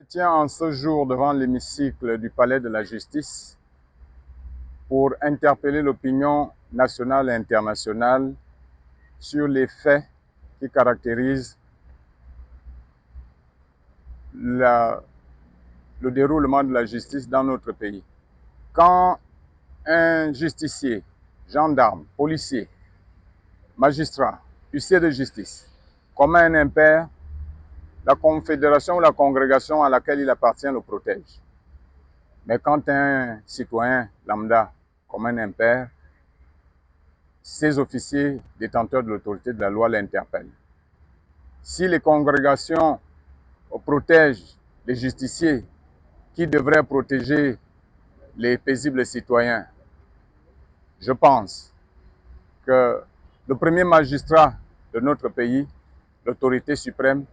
Je tiens en ce jour devant l'hémicycle du Palais de la Justice pour interpeller l'opinion nationale et internationale sur les faits qui caractérisent le déroulement de la justice dans notre pays. Quand un justicier, gendarme, policier, magistrat, huissier de justice commet un impair, la confédération ou la congrégation à laquelle il appartient le protège. Mais quand un citoyen lambda commet un impair, ces officiers détenteurs de l'autorité de la loi l'interpellent. Si les congrégations protègent les justiciers qui devraient protéger les paisibles citoyens, je pense que le premier magistrat de notre pays, l'autorité suprême,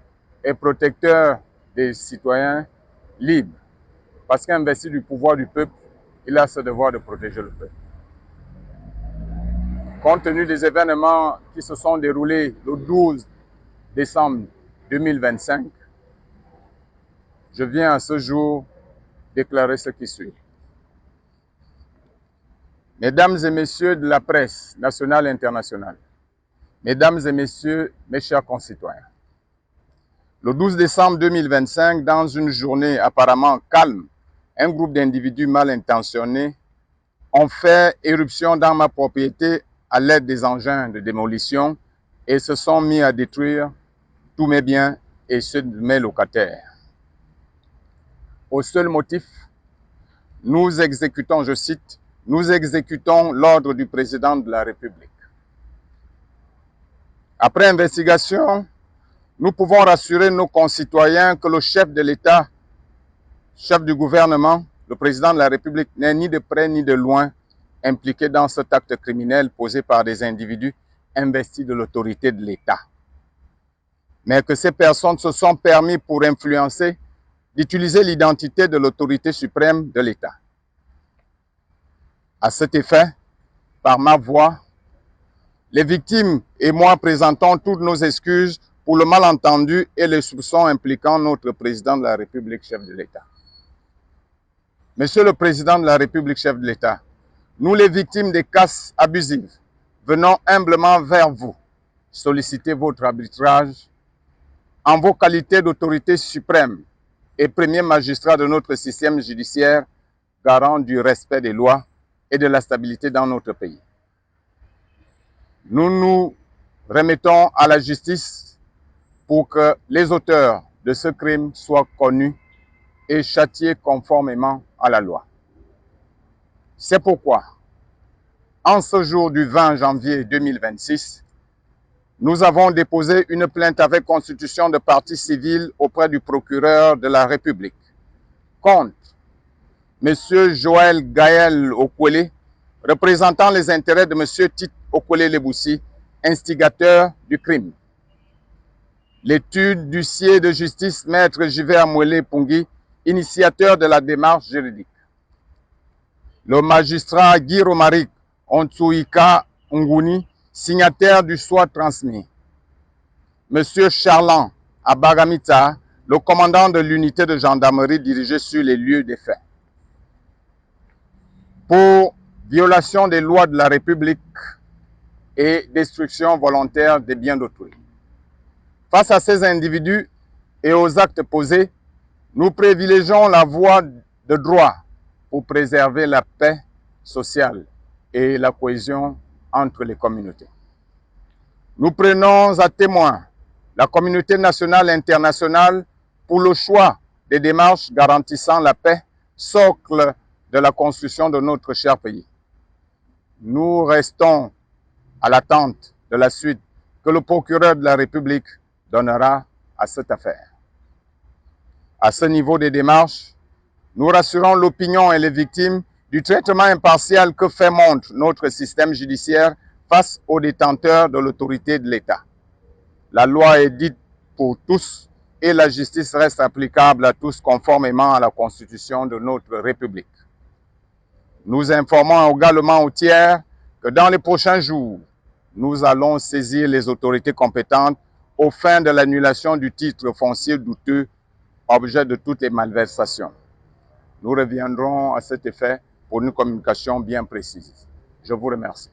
est protecteur des citoyens libres. Parce qu'investi du pouvoir du peuple, il a ce devoir de protéger le peuple. Compte tenu des événements qui se sont déroulés le 12 décembre 2025, je viens à ce jour déclarer ce qui suit. Mesdames et messieurs de la presse nationale et internationale, mesdames et messieurs, mes chers concitoyens, le 12 décembre 2025, dans une journée apparemment calme, un groupe d'individus mal intentionnés ont fait éruption dans ma propriété à l'aide des engins de démolition et se sont mis à détruire tous mes biens et ceux de mes locataires. Au seul motif, nous exécutons, je cite, nous exécutons l'ordre du président de la République. Après investigation, nous pouvons rassurer nos concitoyens que le chef de l'État, chef du gouvernement, le président de la République, n'est ni de près ni de loin impliqué dans cet acte criminel posé par des individus investis de l'autorité de l'État. Mais que ces personnes se sont permis pour influencer d'utiliser l'identité de l'autorité suprême de l'État. À cet effet, par ma voix, les victimes et moi présentons toutes nos excuses pour le malentendu et les soupçons impliquant notre président de la République, chef de l'État. Monsieur le président de la République, chef de l'État, nous les victimes des casses abusives, venons humblement vers vous solliciter votre arbitrage en vos qualités d'autorité suprême et premier magistrat de notre système judiciaire, garant du respect des lois et de la stabilité dans notre pays. Nous nous remettons à la justice pour que les auteurs de ce crime soient connus et châtiés conformément à la loi. C'est pourquoi, en ce jour du 20 janvier 2026, nous avons déposé une plainte avec constitution de partie civile auprès du procureur de la République contre M. Joël Gaël Okwele, représentant les intérêts de M. Tite Okwele Leboussi, instigateur du crime. L'étude d'huissier de justice, maître Jivé Amouele Pungui, initiateur de la démarche juridique. Le magistrat Guy Romaric Ontsuika Nguni, signataire du soit transmis. Monsieur Charlan Abagamita, le commandant de l'unité de gendarmerie dirigée sur les lieux des faits. Pour violation des lois de la République et destruction volontaire des biens d'autrui. Face à ces individus et aux actes posés, nous privilégions la voie de droit pour préserver la paix sociale et la cohésion entre les communautés. Nous prenons à témoin la communauté nationale et internationale pour le choix des démarches garantissant la paix, socle de la construction de notre cher pays. Nous restons à l'attente de la suite que le procureur de la République donnera à cette affaire. À ce niveau des démarches, nous rassurons l'opinion et les victimes du traitement impartial que fait montre notre système judiciaire face aux détenteurs de l'autorité de l'État. La loi est dite pour tous et la justice reste applicable à tous conformément à la Constitution de notre République. Nous informons également aux tiers que dans les prochains jours, nous allons saisir les autorités compétentes aux fins de l'annulation du titre foncier douteux objet de toutes les malversations. Nous reviendrons à cet effet pour une communication bien précise. Je vous remercie.